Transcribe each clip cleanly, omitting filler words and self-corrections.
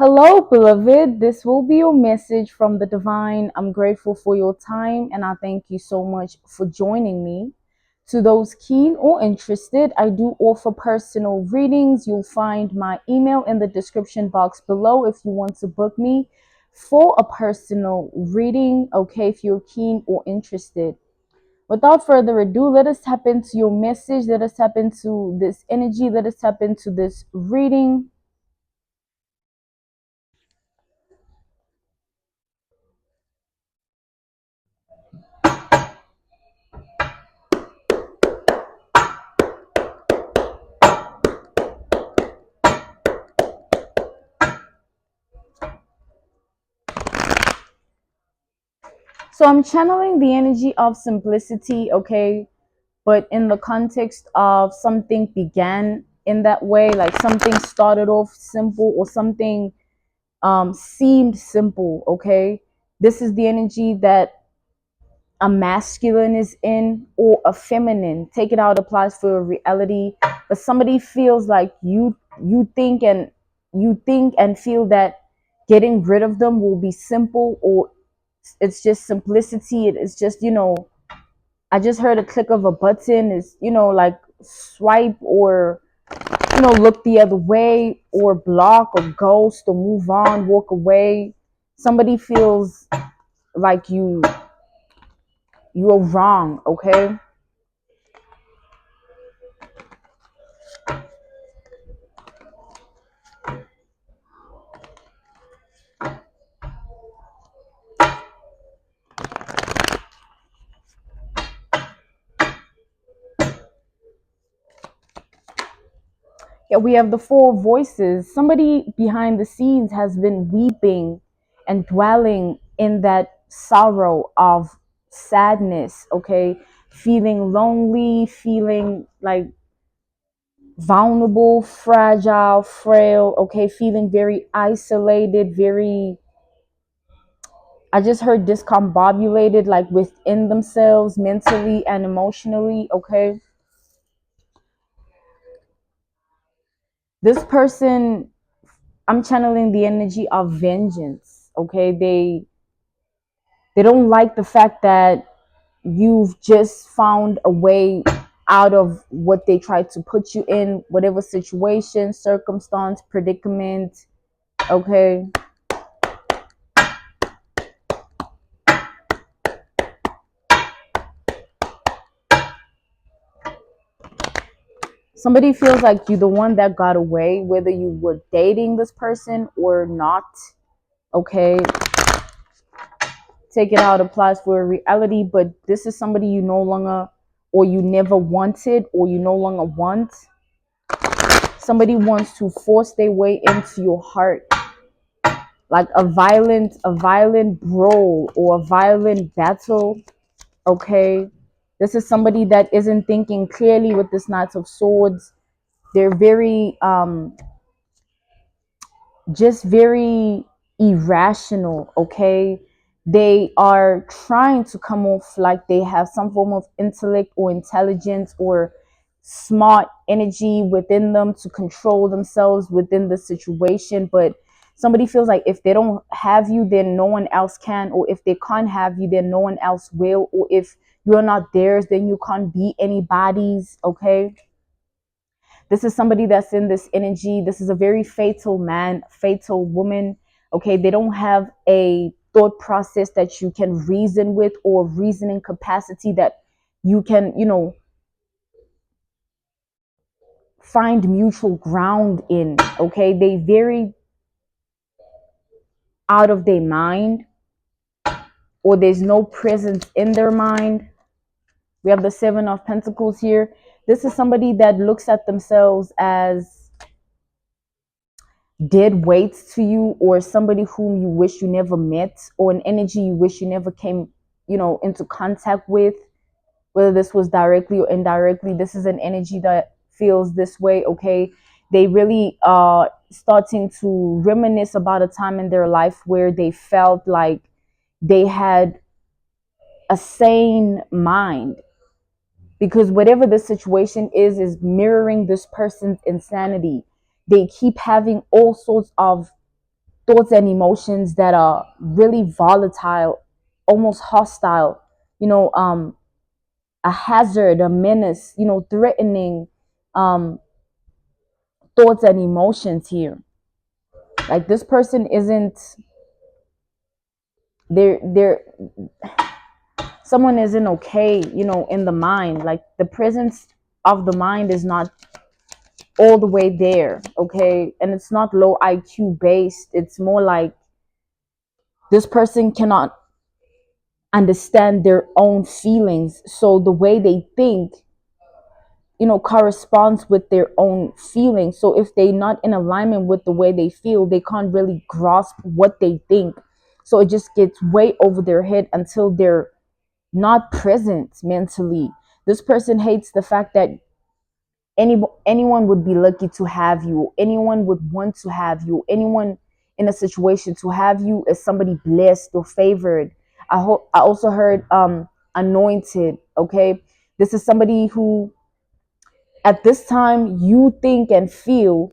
Hello, beloved. This will be your message from the divine. I'm grateful for your time and I thank you so much for joining me. To those keen or interested, I do offer personal readings. You'll find my email in the description box below if you want to book me for a personal reading. Okay, if you're keen or interested. Without further ado, let us tap into your message. Let us tap into this energy. Let us tap into this reading. So I'm channeling the energy of simplicity, okay? But in the context of something began in that way, like something started off simple or something seemed simple, okay? This is the energy that a masculine is in or a feminine. Take it out applies for a reality. But somebody feels like you think and feel that getting rid of them will be simple, or it's just simplicity. It's just, I just heard a click of a button is, like swipe or, look the other way or block or ghost or move on, walk away. Somebody feels like you're wrong, okay? Yeah, we have the four voices. Somebody behind the scenes has been weeping and dwelling in that sorrow of sadness, okay? Feeling lonely, feeling like vulnerable, fragile, frail, okay? Feeling very isolated, very, I just heard discombobulated, like within themselves, mentally and emotionally, okay? This person, I'm channeling the energy of vengeance. Okay, they don't like the fact that you've just found a way out of what they tried to put you in, whatever situation, circumstance, predicament. Okay, somebody feels like you're the one that got away, whether you were dating this person or not. Okay, take it out applies for a reality, but this is somebody you no longer, or you never wanted, or you no longer want. Somebody wants to force their way into your heart, like a violent brawl or a violent battle. Okay, this is somebody that isn't thinking clearly with this Knight of Swords. They're very just very irrational, okay? They are trying to come off like they have some form of intellect or intelligence or smart energy within them to control themselves within the situation. But somebody feels like if they don't have you, then no one else can, or if they can't have you, then no one else will, or if you're not theirs, then you can't be anybody's, okay? This is somebody that's in this energy. This is a very fatal man, fatal woman. Okay, they don't have a thought process that you can reason with, or reasoning capacity that you can, find mutual ground in. Okay, they very out of their mind, or there's no presence in their mind. We have the Seven of Pentacles here. This is somebody that looks at themselves as dead weights to you, or somebody whom you wish you never met, or an energy you wish you never came, into contact with, whether this was directly or indirectly. This is an energy that feels this way, okay? They really are starting to reminisce about a time in their life where they felt like they had a sane mind, because whatever the situation is mirroring this person's insanity. They keep having all sorts of thoughts and emotions that are really volatile, almost hostile, you know, a hazard, a menace, you know, threatening um, thoughts and emotions here. Like this person isn't, they're someone isn't okay, you know, in the mind. Like the presence of the mind is not all the way there, okay? And it's not low IQ based. It's more like this person cannot understand their own feelings. So the way they think, you know, corresponds with their own feelings. So if they're not in alignment with the way they feel, they can't really grasp what they think. So it just gets way over their head until they're not present mentally. This person hates the fact that anyone would be lucky to have you, anyone would want to have you, anyone in a situation to have you as somebody blessed or favored. I also heard anointed, okay? This is somebody who at this time you think and feel,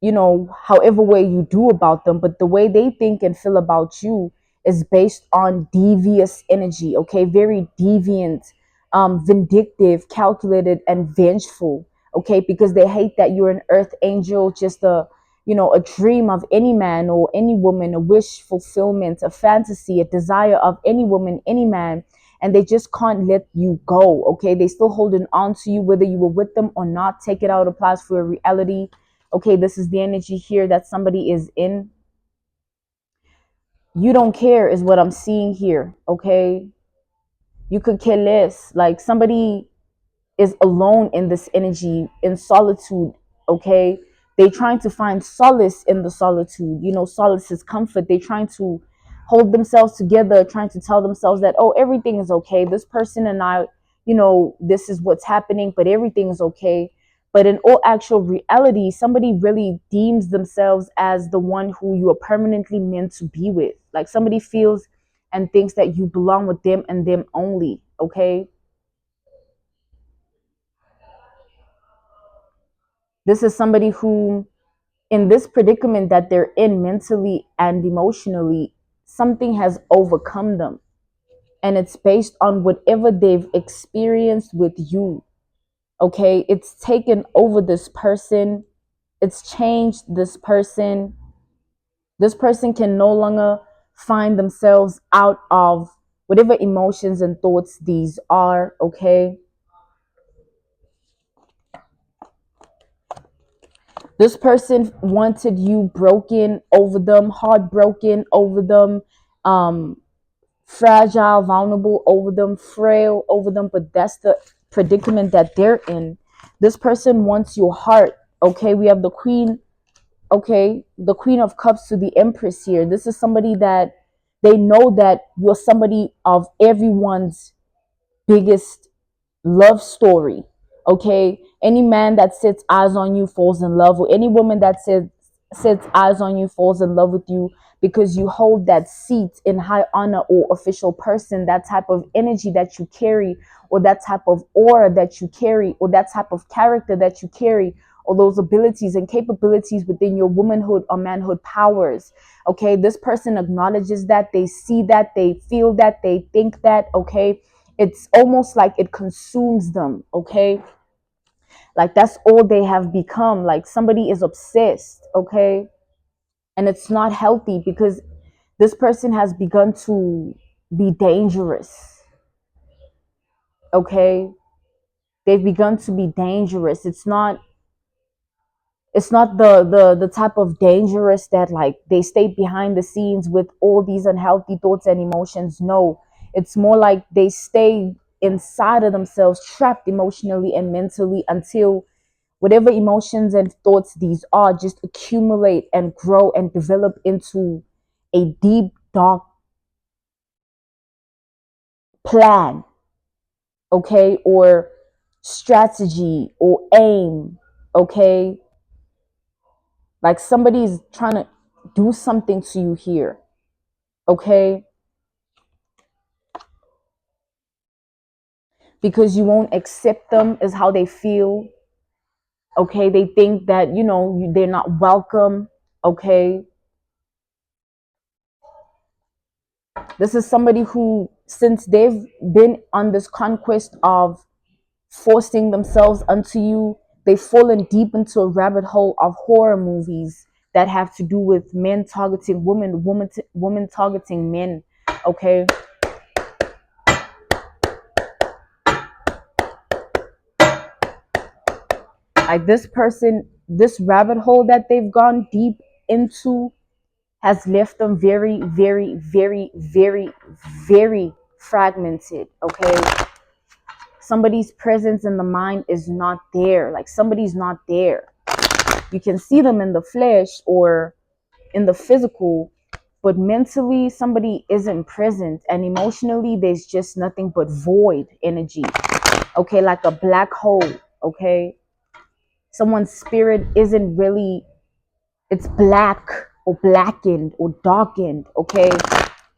you know, however way you do about them, but the way they think and feel about you is based on devious energy, okay? Very deviant, vindictive, calculated, and vengeful, okay? Because they hate that you're an earth angel, just a, you know, a dream of any man or any woman, a wish fulfillment, a fantasy, a desire of any woman, any man, and they just can't let you go, okay? They still holding on to you, whether you were with them or not. Take it out, applies for a reality. Okay, this is the energy here that somebody is in. You don't care is what I'm seeing here. Okay, you could care less. Like somebody is alone in this energy, in solitude. Okay, they trying to find solace in the solitude. You know, solace is comfort. They trying to hold themselves together, trying to tell themselves that, oh, everything is okay, this person and I, you know, this is what's happening, but everything is okay. But in all actual reality, somebody really deems themselves as the one who you are permanently meant to be with. Like somebody feels and thinks that you belong with them and them only. Okay, this is somebody who, in this predicament that they're in mentally and emotionally, something has overcome them. And it's based on whatever they've experienced with you. Okay. It's taken over this person, it's changed this person. This person can no longer find themselves out of whatever emotions and thoughts these are. Okay. This person wanted you broken over them, heartbroken over them, um, fragile, vulnerable over them, frail over them, but that's the predicament that they're in. This person wants your heart. Okay, we have the queen. Okay, the queen of cups to the empress here. This is somebody that they know that you're somebody of everyone's biggest love story. Okay, any man that sets eyes on you falls in love, or any woman that sets eyes on you falls in love with you, because you hold that seat in high honor or official person. That type of energy that you carry, or that type of aura that you carry, or that type of character that you carry, or those abilities and capabilities within your womanhood or manhood powers. Okay, this person acknowledges that, they see that, they feel that, they think that. Okay, it's almost like it consumes them. Okay, like that's all they have become. Like somebody is obsessed. Okay, and it's not healthy, because this person has begun to be dangerous. Okay, they've begun to be dangerous. It's not the type of dangerous that like they stay behind the scenes with all these unhealthy thoughts and emotions. No, it's more like they stay inside of themselves, trapped emotionally and mentally, until whatever emotions and thoughts these are just accumulate and grow and develop into a deep dark plan. Okay, or strategy or aim. Okay, like somebody's trying to do something to you here. Okay, because you won't accept them is how they feel. Okay, they think that, you know, they're not welcome. Okay, This is somebody who, since they've been on this conquest of forcing themselves onto you, they've fallen deep into a rabbit hole of horror movies that have to do with men targeting women, women targeting men. Okay. Like this person, this rabbit hole that they've gone deep into has left them very, very, very, very, very fragmented. Okay. Somebody's presence in the mind is not there. Like somebody's not there. You can see them in the flesh or in the physical, but mentally somebody isn't present, and emotionally there's just nothing but void energy. Okay, like a black hole. Okay, someone's spirit isn't really, it's black or blackened or darkened. Okay,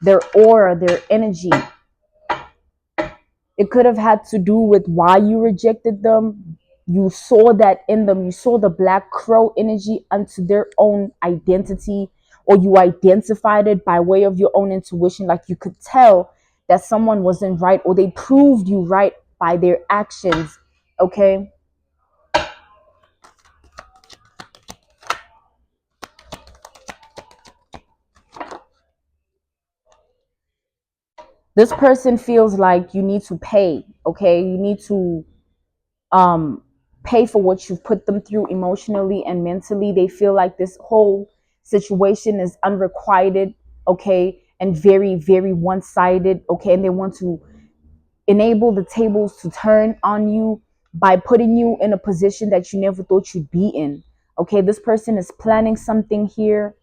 their aura, their energy, it could have had to do with why you rejected them. You saw that in them. You saw the black crow energy unto their own identity, or you identified it by way of your own intuition. Like you could tell that someone wasn't right, or they proved you right by their actions. Okay. This person feels like you need to pay. Okay. You need to um pay for what you've put them through emotionally and mentally. They feel like this whole situation is unrequited, okay, and very, very one-sided, okay, and they want to enable the tables to turn on you by putting you in a position that you never thought you'd be in. Okay, this person is planning something here.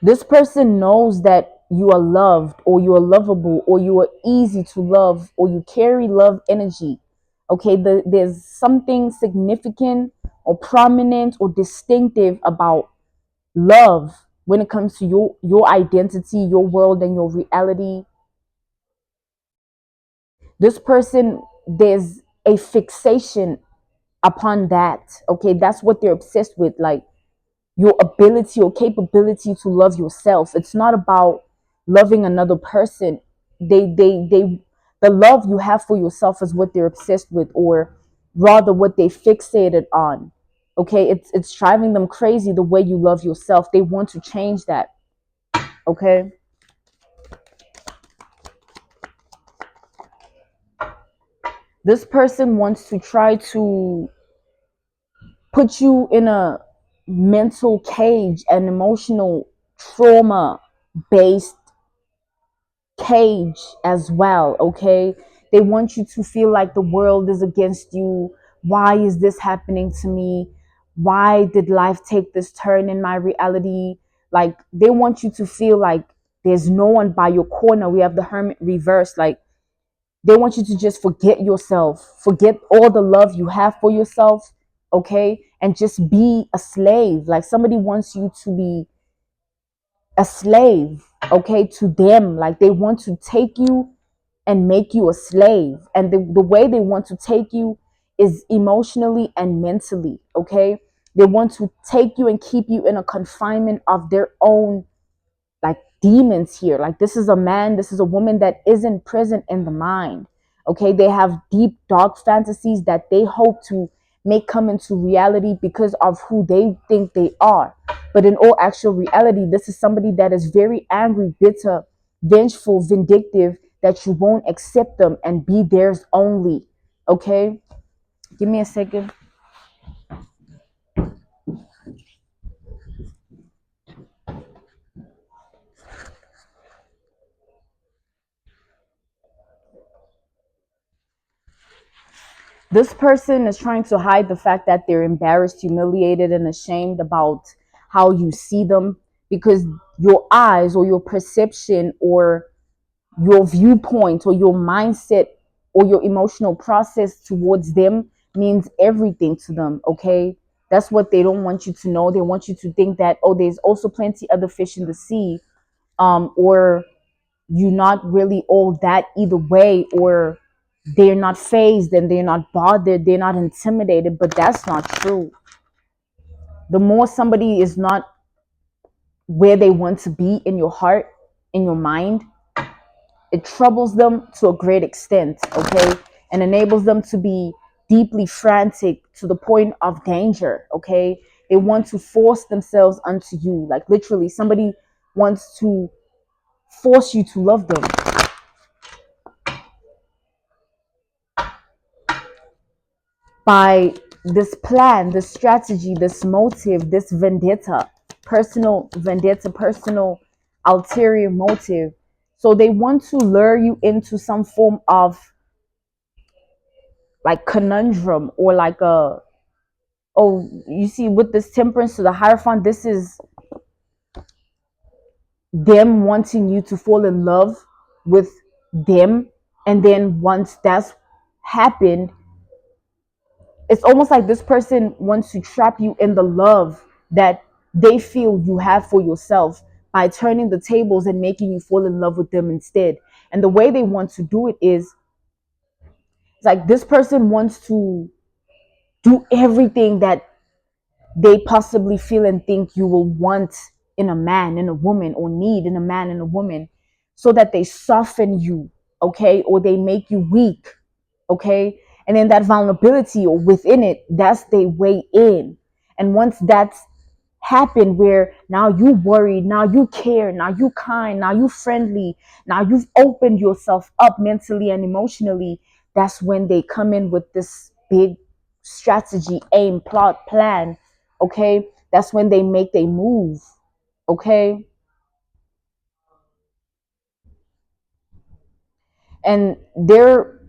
This person knows that you are loved, or you are lovable, or you are easy to love, or you carry love energy. Okay, there's something significant or prominent or distinctive about love when it comes to your identity, your world, and your reality. This person, there's a fixation upon that. Okay, that's what they're obsessed with. Like your ability or capability to love yourself. It's not about loving another person. They the love you have for yourself is what they're obsessed with, or rather what they fixated on. Okay, it's driving them crazy the way you love yourself. They want to change that. Okay. This person wants to try to put you in a mental cage, an emotional trauma based cage as well. Okay, they want you to feel like the world is against you. Why is this happening to me? Why did life take this turn in my reality? Like they want you to feel like there's no one by your corner. We have the hermit reverse. Like they want you to just forget yourself, forget all the love you have for yourself, okay, and just be a slave. Like somebody wants you to be a slave, okay, to them. Like they want to take you and make you a slave. And the way they want to take you is emotionally and mentally, okay? They want to take you and keep you in a confinement of their own, like demons here. Like this is a man, this is a woman that isn't present in the mind. Okay, they have deep dark fantasies that they hope to make come into reality because of who they think they are. But in all actual reality, this is somebody that is very angry, bitter, vengeful, vindictive, that you won't accept them and be theirs only. Okay, give me a second. This person is trying to hide the fact that they're embarrassed, humiliated, and ashamed about how you see them, because your eyes or your perception or your viewpoint or your mindset or your emotional process towards them means everything to them. Okay, that's what they don't want you to know. They want you to think that, oh, there's also plenty other fish in the sea, or you're not really all that either way, or they're not phased and they're not bothered, they're not intimidated. But that's not true. the more somebody is not where they want to be in your heart, in your mind, it troubles them to a great extent, okay? And enables them to be deeply frantic to the point of danger, okay? They want to force themselves onto you. Like literally, somebody wants to force you to love them by this plan, this strategy, this motive, this vendetta, personal ulterior motive. So they want to lure you into some form of like conundrum, or like a, oh, you see, with this temperance to the hierophant, this is them wanting you to fall in love with them. And then once that's happened, it's almost like this person wants to trap you in the love that they feel you have for yourself by turning the tables and making you fall in love with them instead. And the way they want to do it is, it's like this person wants to do everything that they possibly feel and think you will want in a man, in a woman, or need in a man, in a woman, so that they soften you, okay, or they make you weak, okay. And then that vulnerability or within it, that's their way in. And once that's happened, where now you worried, now you care, now you kind, now you friendly, now you've opened yourself up mentally and emotionally, that's when they come in with this big strategy, aim, plot, plan, okay. That's when they make they move, okay. And they're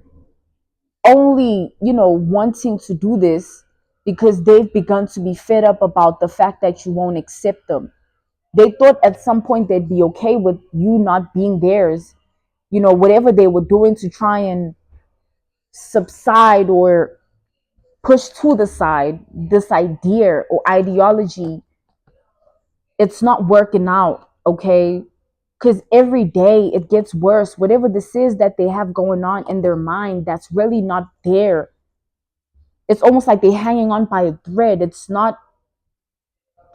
only, wanting to do this because they've begun to be fed up about the fact that you won't accept them. They thought at some point they'd be okay with you not being theirs, whatever they were doing to try and subside or push to the side this idea or ideology. It's not working out, okay. Because every day it gets worse. Whatever this is that they have going on in their mind, that's really not there. It's almost like they're hanging on by a thread. It's not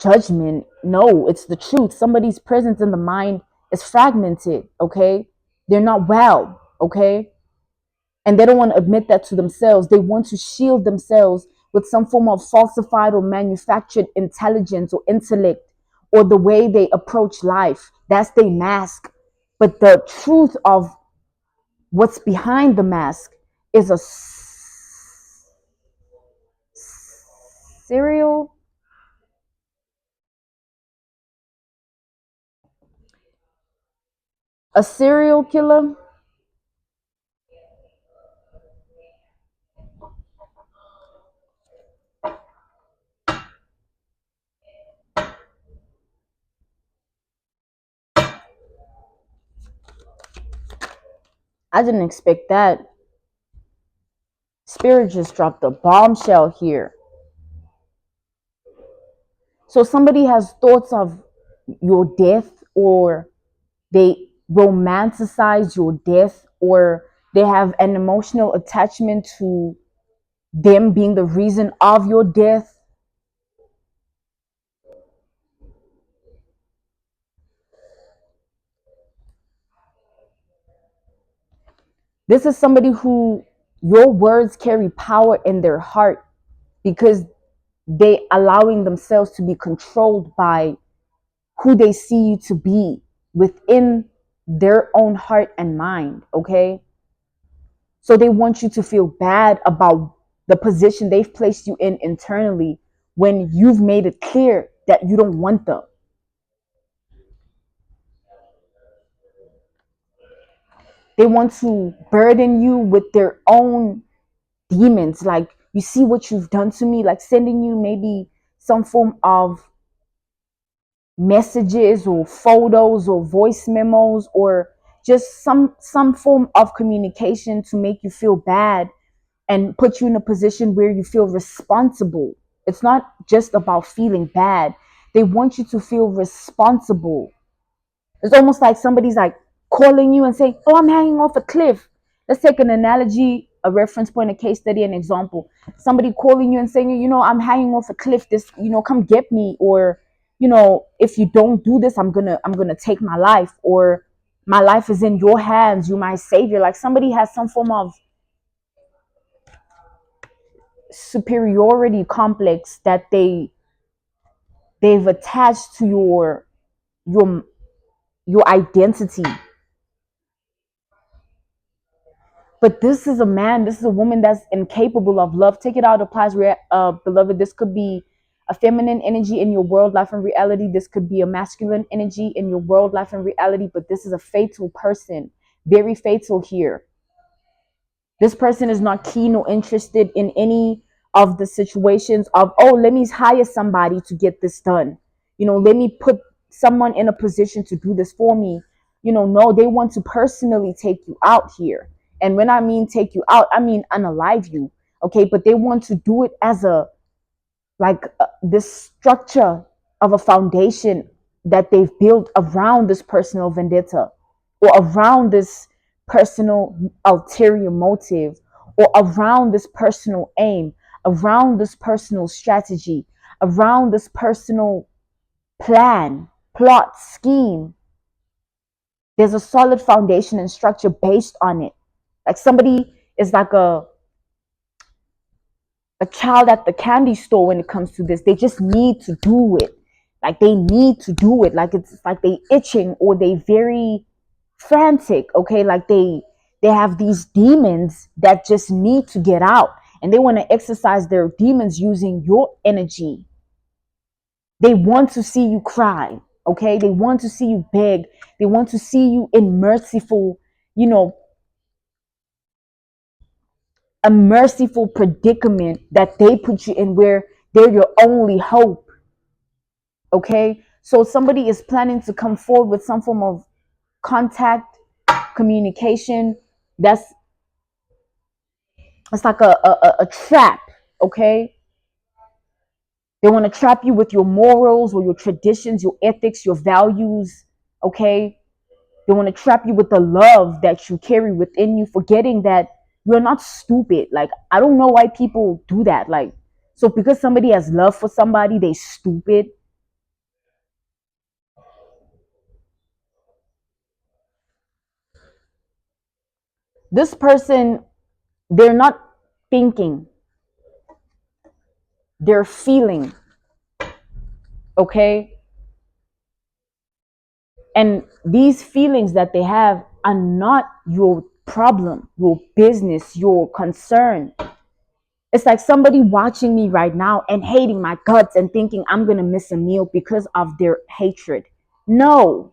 judgment. No, it's the truth. Somebody's presence in the mind is fragmented, okay? They're not well, okay? And they don't want to admit that to themselves. They want to shield themselves with some form of falsified or manufactured intelligence or intellect, or the way they approach life. That's their mask. But the truth of what's behind the mask is serial a serial killer. I didn't expect that. Spirit just dropped a bombshell here. So somebody has thoughts of your death, or they romanticize your death, or they have an emotional attachment to them being the reason of your death. This is somebody who your words carry power in their heart, because they allowing themselves to be controlled by who they see you to be within their own heart and mind, okay? So they want you to feel bad about the position they've placed you in internally, when you've made it clear that you don't want them. They want to burden you with their own demons. Like, you see what you've done to me, like sending you maybe some form of messages or photos or voice memos, or just some form of communication to make you feel bad and put you in a position where you feel responsible. It's not just about feeling bad. They want you to feel responsible. It's almost like somebody's like calling you and saying, "Oh, I'm hanging off a cliff." Let's take an analogy a reference point, a case study, an example. Somebody calling you and saying, I'm hanging off a cliff. This, come get me, or if you don't do this, I'm gonna take my life, or my life is in your hands. You my savior. Like somebody has some form of superiority complex that they've attached to your your identity. But this is a man, this is a woman that's incapable of love. Take it out, applies, beloved. This could be a feminine energy in your world, life, and reality. This could be a masculine energy in your world, life, and reality. But this is a fatal person, very fatal here. This person is not keen or interested in any of the situations of, oh, let me hire somebody to get this done. Let me put someone in a position to do this for me. No, they want to personally take you out here. And when I mean take you out, I mean unalive you. Okay. But they want to do it as this structure of a foundation that they've built around this personal vendetta, or around this personal ulterior motive, or around this personal aim, around this personal strategy, around this personal plan, plot, scheme. There's a solid foundation and structure based on it. Like somebody is like a child at the candy store when it comes to this. They just need to do it. Like they need to do it. Like it's like they itching, or they very frantic. Okay. Like they have these demons that just need to get out, and they want to exercise their demons using your energy. They want to see you cry. Okay. They want to see you beg. They want to see you in merciful, you know, a merciful predicament that they put you in, where they're your only hope. Okay. So somebody is planning to come forward with some form of contact, communication. That's it's like a trap. Okay. They want to trap you with your morals, or your traditions, your ethics, your values. Okay. They want to trap you with the love that you carry within you, forgetting that you're not stupid. Like, I don't know why people do that. Like, so because somebody has love for somebody, they stupid. This person, they're not thinking, they're feeling. Okay. And these feelings that they have are not your problem, your business, your concern. It's like somebody watching me right now and hating my guts and thinking I'm going to miss a meal because of their hatred. No,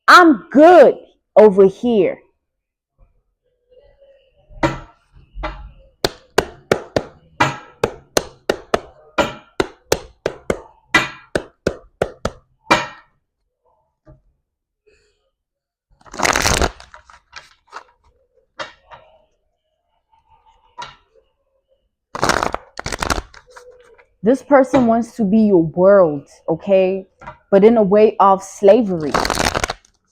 I'm good over here. This person wants to be your world, okay? But in a way of slavery.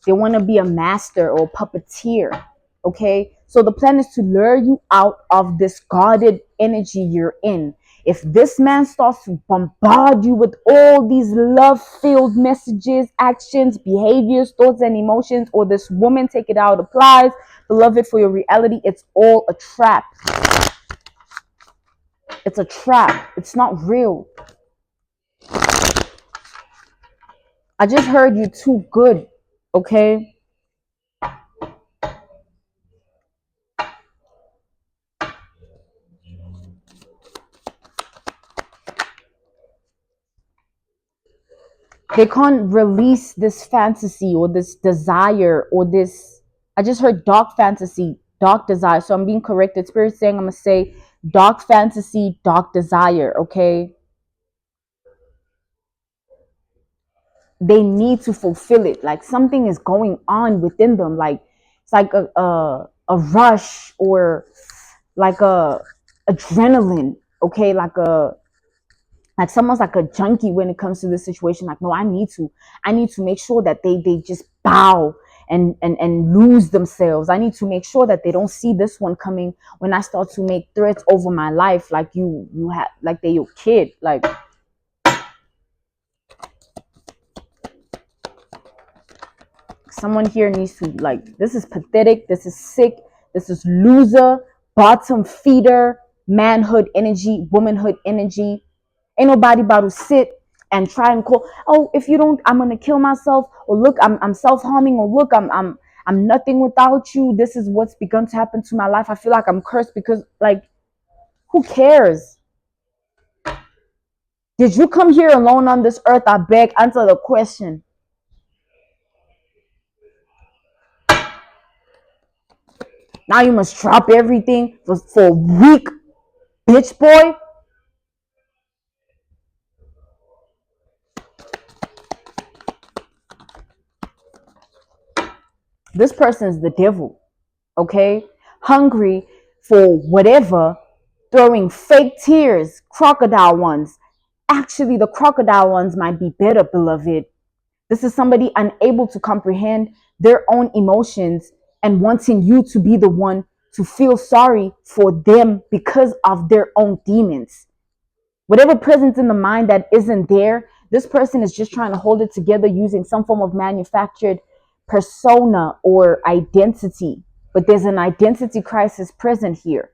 They want to be a master or a puppeteer. Okay. So the plan is to lure you out of this guarded energy you're in. If this man starts to bombard you with all these love filled messages, actions, behaviors, thoughts, and emotions, or this woman, take it out, applies, beloved, for your reality, it's all a trap. It's a trap. It's not real. I just heard you too good. Okay. They can't release this fantasy or this desire or this. I just heard dark fantasy, dark desire. So I'm being corrected. Spirit saying I'm gonna say dark fantasy, dark desire. Okay. They need to fulfill it. Like something is going on within them. Like it's like a rush, or like a adrenaline. Okay. Like someone's like a junkie when it comes to this situation. Like, no, I need to make sure that they just bow and lose themselves. I need to make sure that they don't see this one coming when I start to make threats over my life, like you have, like they your kid. Like, someone here needs to, like, this is pathetic, this is sick, this is loser, bottom feeder, manhood energy, womanhood energy. Ain't nobody about to sit and try and call, oh, if you don't, I'm gonna kill myself, or look, I'm self-harming, or look, I'm nothing without you. This is what's begun to happen to my life. I feel like I'm cursed because, like, who cares? Did you come here alone on this earth? I beg, answer the question. Now you must drop everything for a week, bitch boy. This person is the devil, okay? Hungry for whatever, throwing fake tears, crocodile ones. Actually, the crocodile ones might be better, beloved. This is somebody unable to comprehend their own emotions and wanting you to be the one to feel sorry for them because of their own demons. Whatever presence in the mind that isn't there, this person is just trying to hold it together using some form of manufactured persona or identity. But there's an identity crisis present here.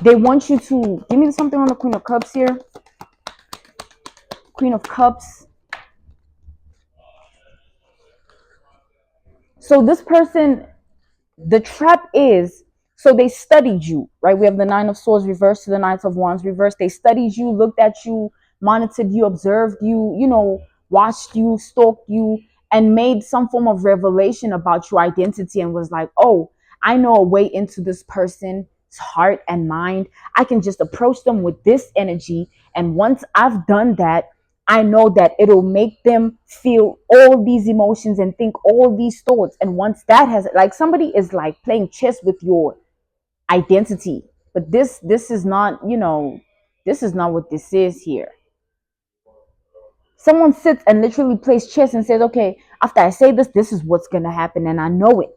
They want you to give me something on the Queen of Cups here. Queen of Cups. So this person, the trap is, so they studied you, right? We have the Nine of Swords reversed to the Knight of Wands reversed. They studied you, looked at you, monitored you, observed you, watched you, stalked you, and made some form of revelation about your identity and was like, oh, I know a way into this person's heart and mind. I can just approach them with this energy. And once I've done that, I know that it'll make them feel all these emotions and think all these thoughts. And once that has, like, somebody is like playing chess with your identity. But this is not, this is not what this is here. Someone sits and literally plays chess and says, okay, after I say this, this is what's going to happen. And I know it.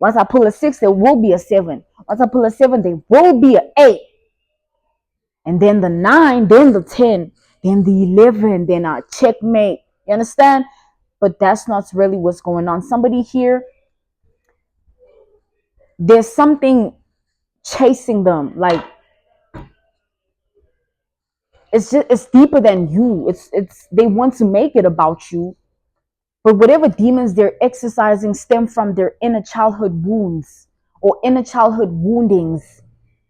Once I pull a 6, there will be a 7. Once I pull a 7, there will be an 8. And then the 9, then the 10, then the 11, then a checkmate. You understand? But that's not really what's going on. Somebody here, there's something chasing them. Like, it's deeper than you. It's they want to make it about you. But whatever demons they're exercising stem from their inner childhood wounds or inner childhood woundings,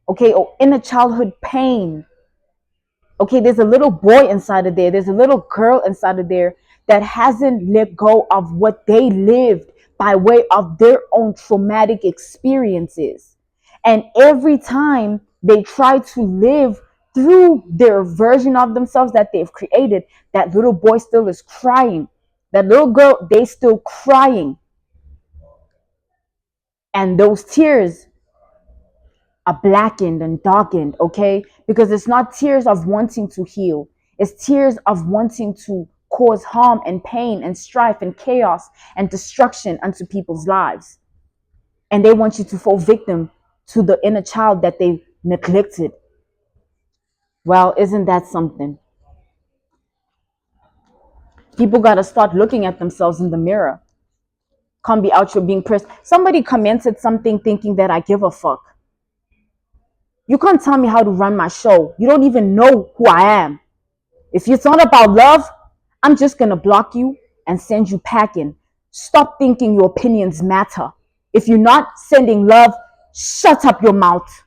okay, or inner childhood pain. Okay, there's a little boy inside of there. There's a little girl inside of there that hasn't let go of what they lived by way of their own traumatic experiences. And every time they try to live through their version of themselves that they've created, that little boy still is crying. That little girl, they still crying. And those tears are blackened and darkened, okay? Because it's not tears of wanting to heal. It's tears of wanting to cause harm and pain and strife and chaos and destruction unto people's lives. And they want you to fall victim to the inner child that they neglected. Well, isn't that something? People got to start looking at themselves in the mirror. Can't be out here being pressed. Somebody commented something thinking that I give a fuck. You can't tell me how to run my show. You don't even know who I am. If it's not about love, I'm just going to block you and send you packing. Stop thinking your opinions matter. If you're not sending love, shut up your mouth.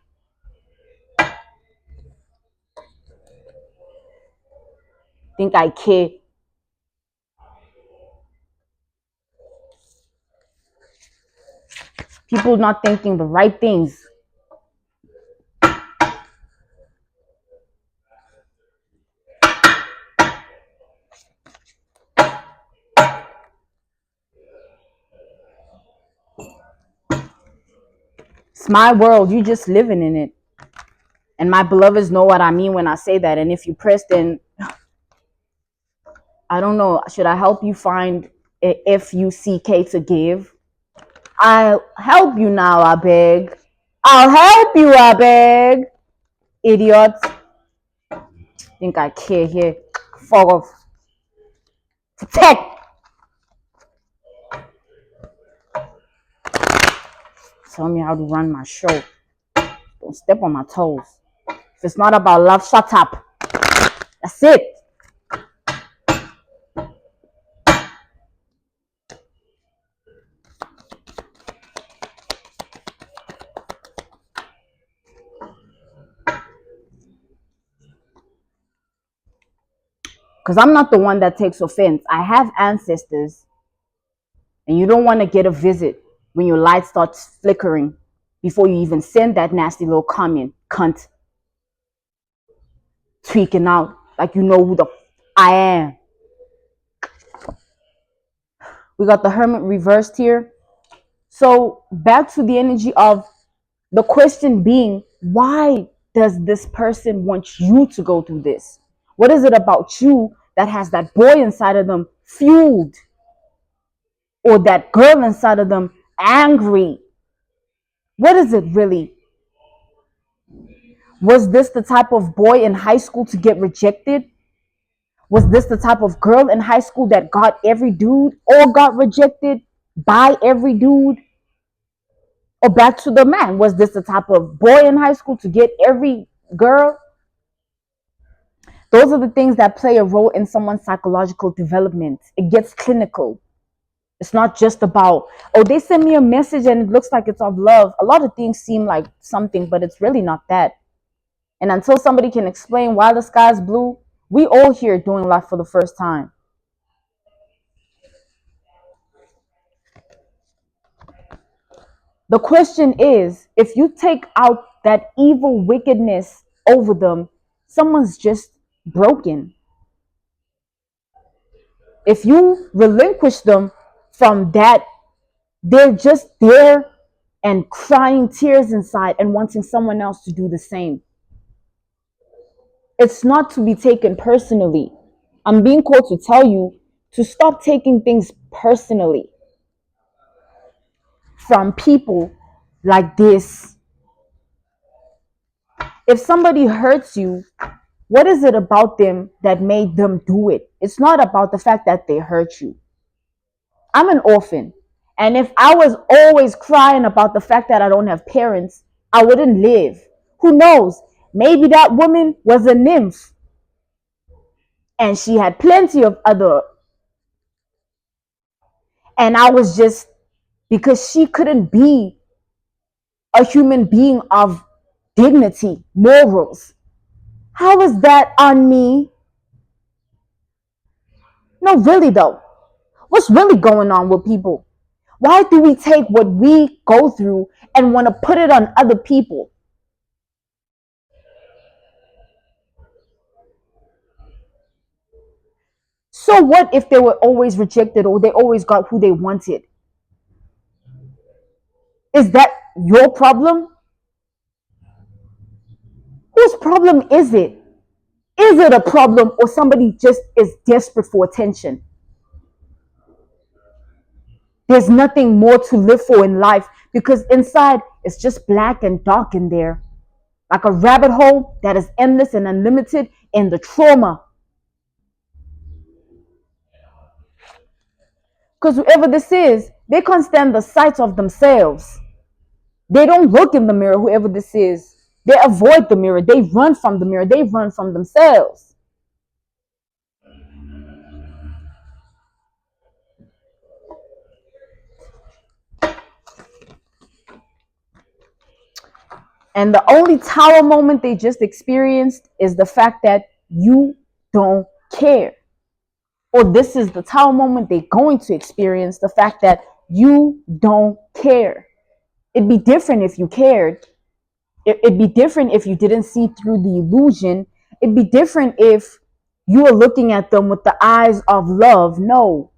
Think I care. People not thinking the right things. It's my world. You just living in it. And my beloveds know what I mean when I say that. And if you press, then I don't know. Should I help you find a FUCK to give? I'll help you now, I beg. I'll help you, I beg. Idiot. Think I care here. Fuck off. Protect. Tell me how to run my show. Don't step on my toes. If it's not about love, shut up. That's it. Because I'm not the one that takes offense. I have ancestors, and you don't want to get a visit when your light starts flickering before you even send that nasty little comment, cunt, tweaking out like you know who the I am. We got the Hermit reversed here. So back to the energy of the question being, why does this person want you to go through this? What is it about you that has that boy inside of them fueled, or that girl inside of them angry? What is it really? Was this the type of boy in high school to get rejected? Was this the type of girl in high school that got every dude or got rejected by every dude? Or back to the man, was this the type of boy in high school to get every girl? Those are the things that play a role in someone's psychological development. It gets clinical. It's not just about, oh, they send me a message and it looks like it's of love. A lot of things seem like something, but it's really not that. And until somebody can explain why the sky's blue, we all here doing life for the first time. The question is, if you take out that evil wickedness over them, someone's just broken. If you relinquish them from that, they're just there and crying tears inside and wanting someone else to do the same. It's not to be taken personally. I'm being called to tell you to stop taking things personally from people like this. If somebody hurts you, what is it about them that made them do it? It's not about the fact that they hurt you. I'm an orphan. And if I was always crying about the fact that I don't have parents, I wouldn't live. Who knows? Maybe that woman was a nymph and she had plenty of other. And I was just, because she couldn't be a human being of dignity, morals. How is that on me? No, really though. What's really going on with people? Why do we take what we go through and want to put it on other people? So what if they were always rejected or they always got who they wanted? Is that your problem? Whose problem is it? Is it a problem or somebody just is desperate for attention? There's nothing more to live for in life because inside it's just black and dark in there. Like a rabbit hole that is endless and unlimited in the trauma. Because whoever this is, they can't stand the sight of themselves. They don't look in the mirror, whoever this is. They avoid the mirror. They run from the mirror. They run from themselves. And the only tower moment they just experienced is the fact that you don't care. Or this is the tower moment they're going to experience, the fact that you don't care. It'd be different if you cared. It'd be different if you didn't see through the illusion. It'd be different if you were looking at them with the eyes of love. No.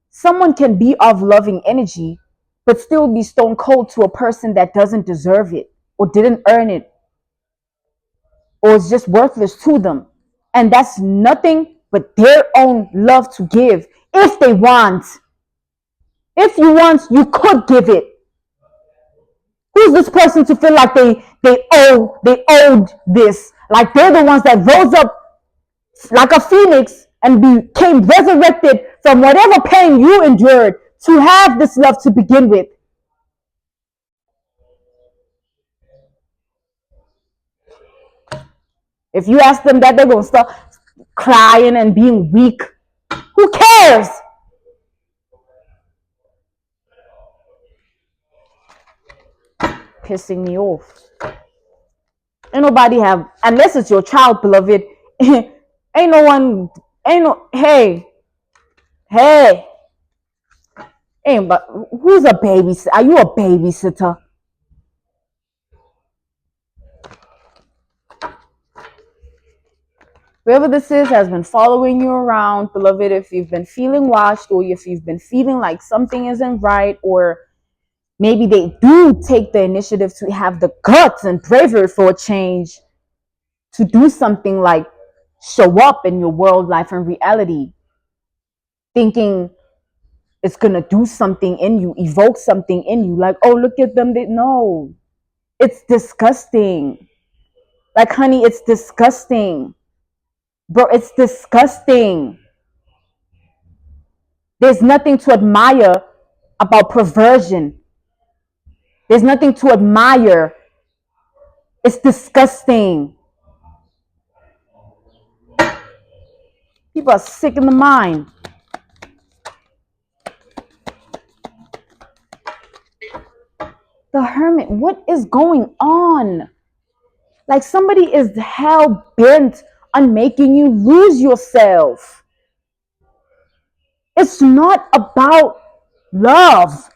Someone can be of loving energy, but still be stone cold to a person that doesn't deserve it or didn't earn it. or it's just worthless to them. And that's nothing but their own love to give if they want. If you want, you could give it. Who's this person to feel like they owed this? Like they're the ones that rose up like a phoenix and became resurrected from whatever pain you endured to have this love to begin with. If you ask them that, they're going to start crying and being weak. Who cares? Pissing me off. Ain't nobody have, unless it's your child, beloved. Ain't no one, ain't no, hey, ain't, but who's a babysitter? Are you a babysitter? Whoever this is has been following you around, beloved. If you've been feeling watched, or if you've been feeling like something isn't right, or maybe they do take the initiative to have the guts and bravery for a change, to do something like show up in your world, life, and reality, thinking it's going to do something in you, evoke something in you. Like, oh, look at them. No, it's disgusting. Like, honey, it's disgusting. Bro, it's disgusting. There's nothing to admire about perversion. There's nothing to admire. It's disgusting. People are sick in the mind. The Hermit, what is going on? Like somebody is hell bent on making you lose yourself. It's not about love.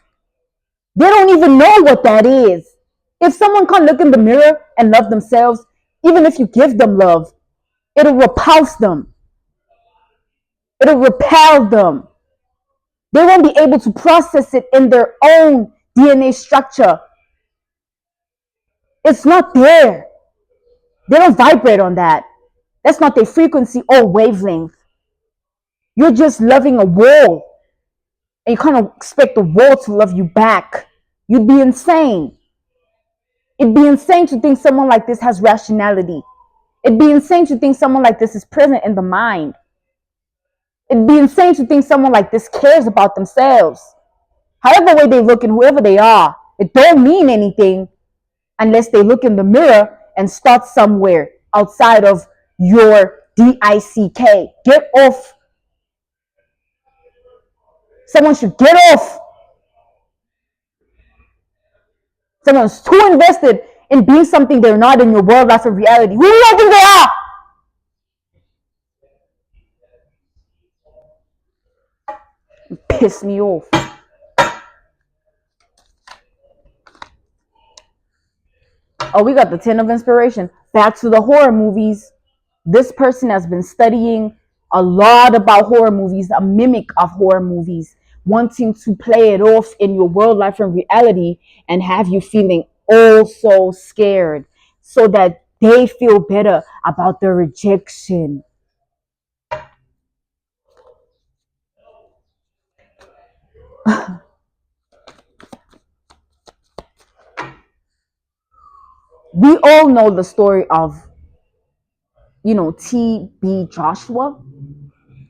They don't even know what that is. If someone can't look in the mirror and love themselves, even if you give them love, it'll repulse them. It'll repel them. They won't be able to process it in their own DNA structure. It's not there. They don't vibrate on that. That's not their frequency or wavelength. You're just loving a wall, and you can't expect the wall to love you back. You'd be insane. It'd be insane to think someone like this has rationality. It'd be insane to think someone like this is present in the mind. It'd be insane to think someone like this cares about themselves. However way they look and whoever they are, it don't mean anything unless they look in the mirror and start somewhere outside of your DICK. Get off. Someone should get off. Someone's too invested in being something they're not in your world, life, and reality. Who do you think they are? Piss me off. Oh, we got the 10 of inspiration. Back to the horror movies. This person has been studying a lot about horror movies, a mimic of horror movies, wanting to play it off in your world, life, and reality, and have you feeling oh so scared so that they feel better about the rejection. We all know the story of, T.B. Joshua.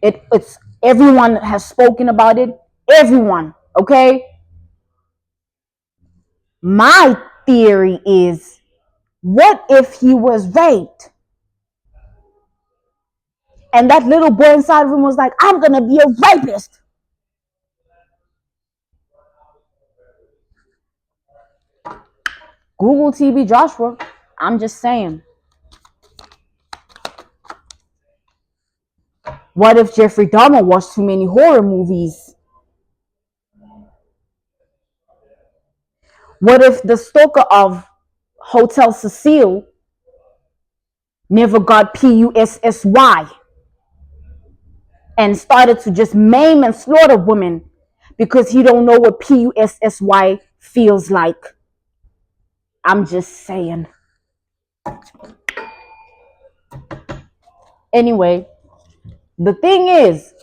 It's everyone has spoken about it. Everyone, okay? My theory is, what if he was raped? And that little boy inside of him was like, I'm going to be a rapist. Google TB Joshua. I'm just saying. What if Jeffrey Dahmer watched too many horror movies? What if the stalker of Hotel Cecile never got PUSSY and started to just maim and slaughter women because he don't know what PUSSY feels like? I'm just saying. Anyway, the thing is,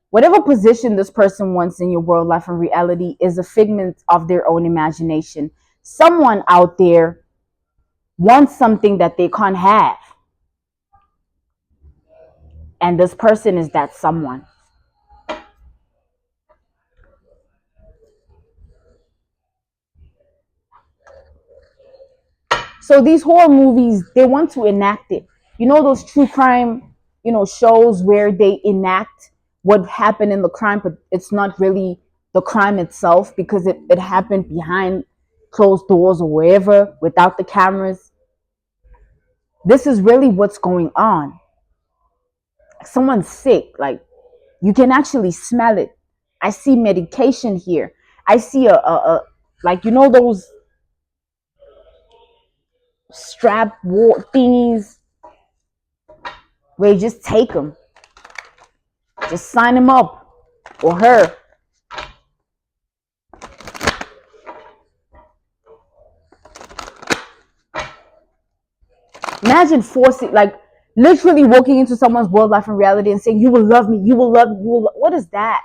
whatever position this person wants in your world, life, and reality is a figment of their own imagination. Someone out there wants something that they can't have, and this person is that someone. So these horror movies, they want to enact it. You know those true crime, shows where they enact what happened in the crime, but it's not really the crime itself because it happened behind closed doors or wherever without the cameras. This is really what's going on. Someone's sick, like you can actually smell it. I see medication here. I see a like those strap war thingies where you just take them, just sign them up or her. Imagine forcing, like literally walking into someone's world, life, and reality and saying, "You will love me. You will love me. You will." What is that?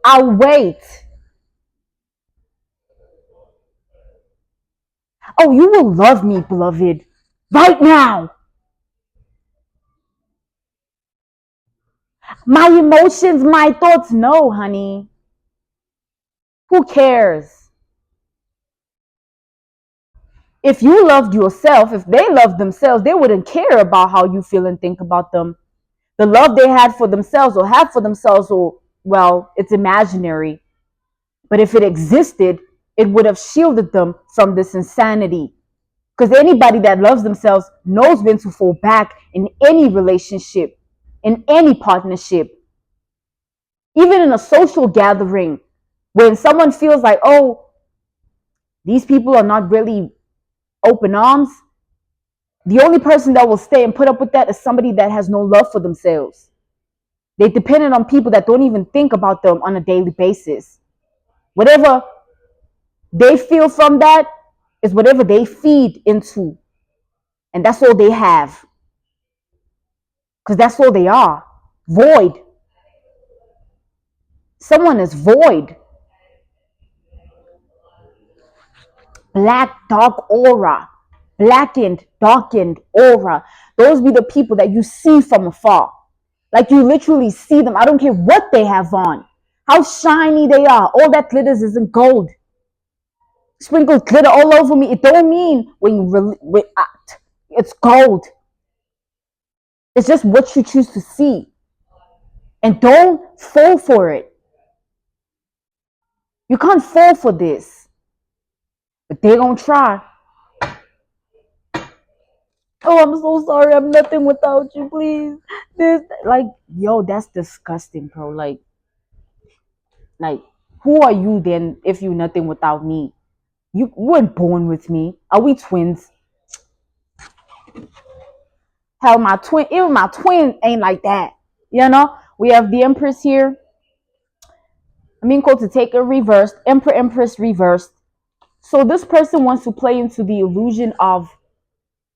I'll wait. Oh, you will love me, beloved, right now. My emotions, my thoughts. No, honey. Who cares? If you loved yourself, if they loved themselves, they wouldn't care about how you feel and think about them. The love they had for themselves or have for themselves, or, well, it's imaginary. But if it existed, it would have shielded them from this insanity. Because anybody that loves themselves knows when to fall back in any relationship, in any partnership, even in a social gathering. When someone feels like, oh, these people are not really open arms, the only person that will stay and put up with that is somebody that has no love for themselves. They depended on people that don't even think about them on a daily basis. Whatever they feel from that is whatever they feed into. And that's all they have. Because that's all they are. Void. Someone is void. Black, dark aura. Blackened, darkened aura. Those be the people that you see from afar. Like you literally see them. I don't care what they have on. How shiny they are. All that glitters isn't gold. Sprinkle glitter all over me. It don't mean when you it's gold. It's just what you choose to see. And don't fall for it. You can't fall for this. But they gonna try. Oh, I'm so sorry. I'm nothing without you, please. This, like, yo, that's disgusting, bro. Like, who are you then if you nothing without me? You weren't born with me. Are we twins? Hell, even my twin ain't like that. We have the Empress here. I mean, called to take a reversed, Empress reversed. So this person wants to play into the illusion of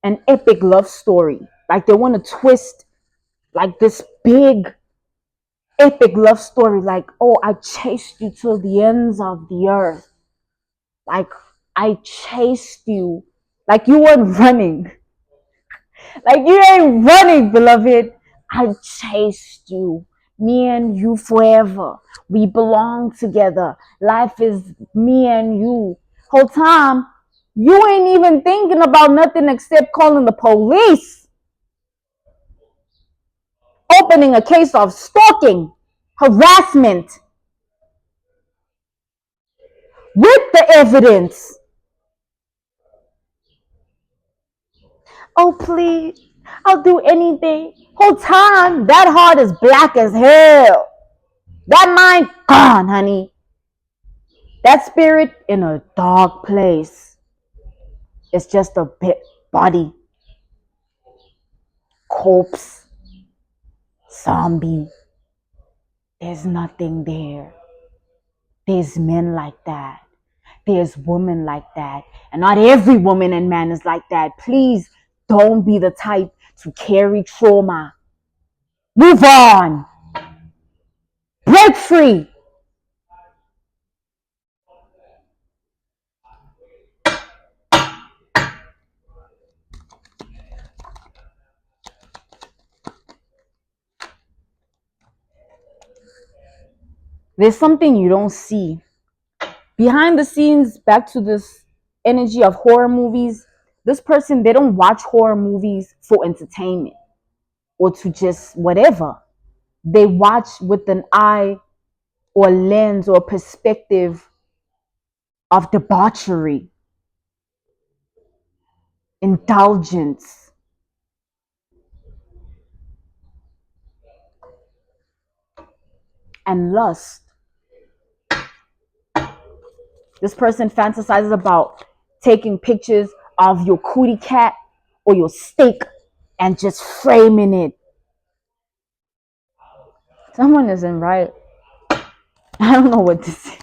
an epic love story. Like they want to twist like this big epic love story. Like, oh, I chased you till the ends of the earth. Like I chased you. Like you weren't running. Like you ain't running, beloved. I chased you. Me and you forever. We belong together. Life is me and you. Whole time, you ain't even thinking about nothing except calling the police. Opening a case of stalking, harassment, with the evidence. Oh, please, I'll do anything. Whole time, that heart is black as hell. That mind gone, honey. That spirit in a dark place. It's just a bit body, corpse, zombie. There's nothing there. There's men like that. there's women like that. And not every woman and man is like that. Please don't be the type to carry trauma. Move on. Break free. There's something you don't see. Behind the scenes, back to this energy of horror movies, this person, they don't watch horror movies for entertainment or to just whatever. They watch with an eye or lens or perspective of debauchery, indulgence, and lust. This person fantasizes about taking pictures of your cootie cat or your steak and just framing it. Someone isn't right. I don't know what this is.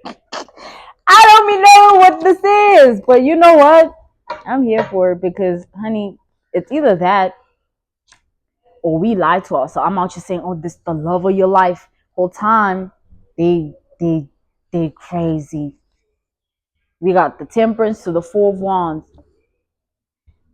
I don't even know what this is, but you know what? I'm here for it because, honey, it's either that or we lie to us. So I'm out here saying, "Oh, this the love of your life." Whole time, they they they crazy. We got the Temperance to the Four of Wands.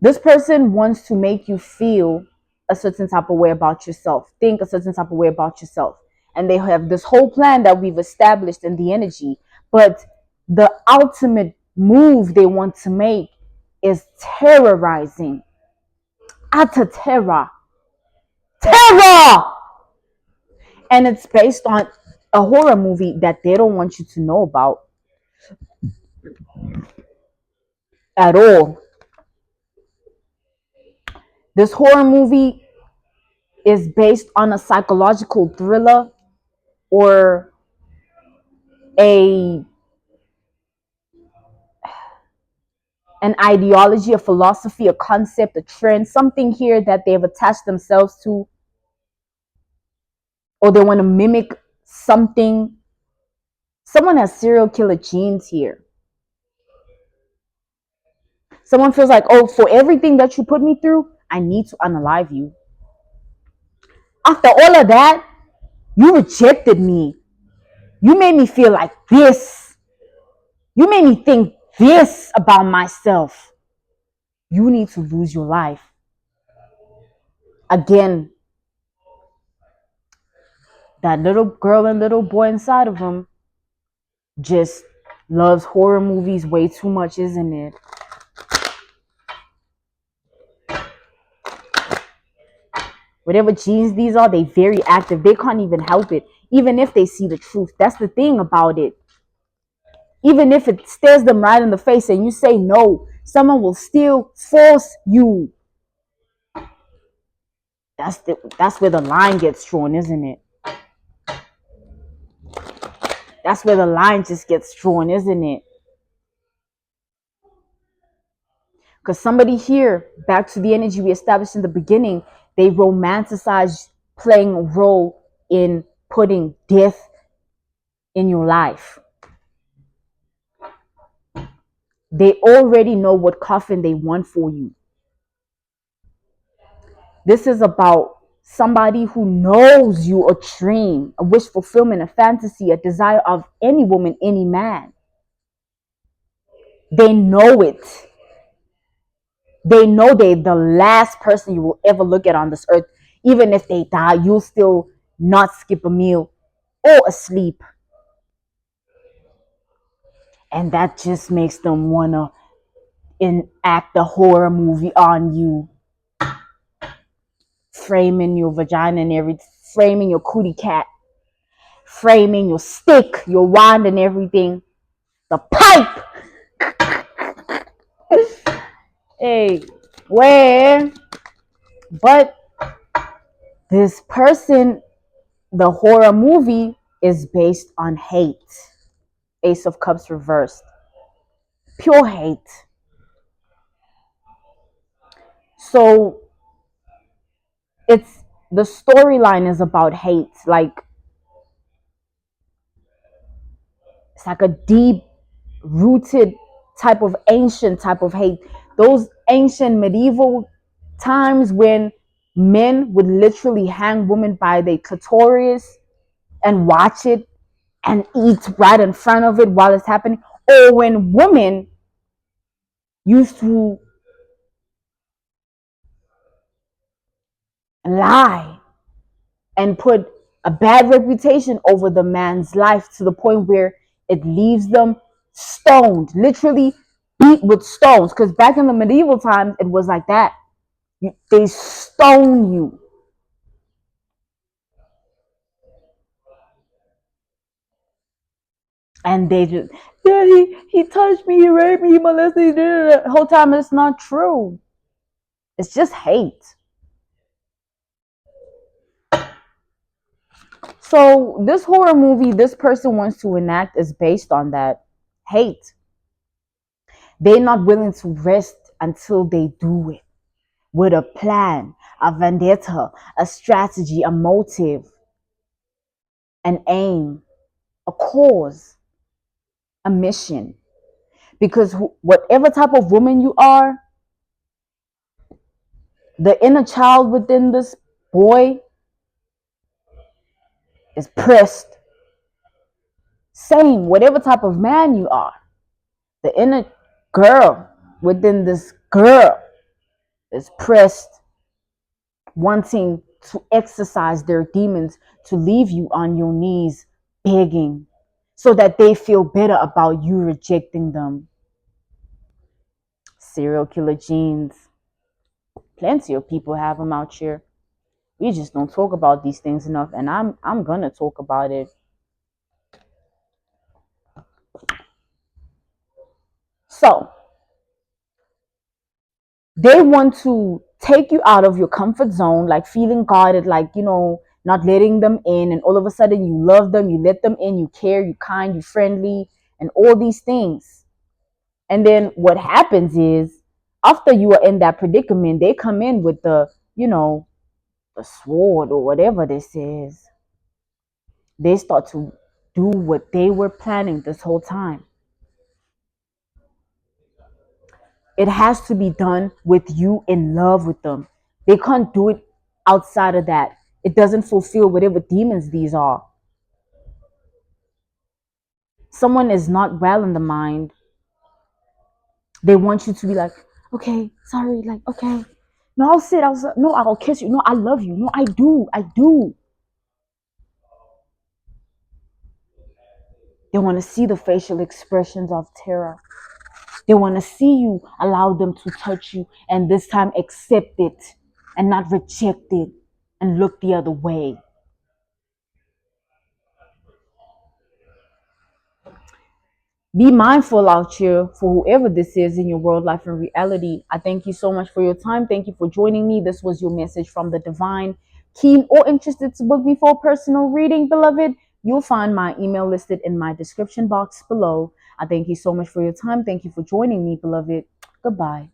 This person wants to make you feel a certain type of way about yourself, think a certain type of way about yourself, and they have this whole plan that we've established in the energy. But the ultimate move they want to make is terrorizing, utter terror, terror, and it's based on a horror movie that they don't want you to know about at all. This horror movie is based on a psychological thriller or a an ideology, a philosophy, a concept, a trend, something here that they've attached themselves to, or they want to mimic something. Someone has serial killer genes here. Someone feels like, oh, for everything that you put me through, I need to unalive you. After all of that, you rejected me. You made me feel like this. You made me think this about myself. You need to lose your life. Again, that little girl and little boy inside of him just loves horror movies way too much, isn't it? Whatever genes these are, they very active. They can't even help it, even if they see the truth. That's the thing about it. Even if it stares them right in the face and you say no, someone will still force you. That's where the line gets drawn, isn't it? That's where the line just gets drawn, isn't it? Because somebody here, back to the energy we established in the beginning, they romanticize playing a role in putting death in your life. They already know what coffin they want for you. This is about somebody who knows you a dream, a wish fulfillment, a fantasy, a desire of any woman, any man. They know it. They know they're the last person you will ever look at on this earth. Even if they die, you'll still not skip a meal or a sleep. And that just makes them want to enact a horror movie on you. Framing your vagina and everything, framing your cootie cat, framing your stick, your wand and everything. The pipe! Hey, where? But this person, the horror movie is based on hate. Ace of Cups reversed. Pure hate. So it's the storyline is about hate. Like It's like a deep rooted type of ancient type of hate. Those ancient medieval times when men would literally hang women by their clitoris and watch it and eat right in front of it while it's happening. Or when women used to lie and put a bad reputation over the man's life to the point where it leaves them stoned, literally beat with stones. Because back in the medieval times, it was like that. They stone you. And they just, yeah, he touched me, he raped me, he molested me. The whole time it's not true. It's just hate. So this horror movie, this person wants to enact is based on that hate. They're not willing to rest until they do it with a plan, a vendetta, a strategy, a motive, an aim, a cause, a mission. Because whatever type of woman you are, the inner child within this boy is pressed. Same, whatever type of man you are, the inner girl within this girl is pressed, wanting to exercise their demons, to leave you on your knees begging so that they feel better about you rejecting them. Serial killer genes. Plenty of people have them out here. We just don't talk about these things enough, and I'm gonna talk about it. So they want to take you out of your comfort zone, like feeling guarded, like, not letting them in, and all of a sudden you love them, you let them in, you care, you kind, you friendly, and all these things. And then what happens is, after you are in that predicament, they come in with the sword or whatever this is. They start to do what they were planning this whole time. It has to be done with you in love with them. They can't do it outside of that. It doesn't fulfill whatever demons these are. Someone is not well in the mind. They want you to be like, okay, sorry, like, okay. No, I'll sit. No, I'll kiss you. No, I love you. No, I do. I do. They want to see the facial expressions of terror. They want to see you allow them to touch you and this time accept it and not reject it and look the other way. Be mindful out here for whoever this is in your world, life, and reality. I thank you so much for your time. Thank you for joining me. This was your message from the divine. Keen or interested to book me for personal reading, beloved? You'll find my email listed in my description box below. I thank you so much for your time. Thank you for joining me, beloved. Goodbye.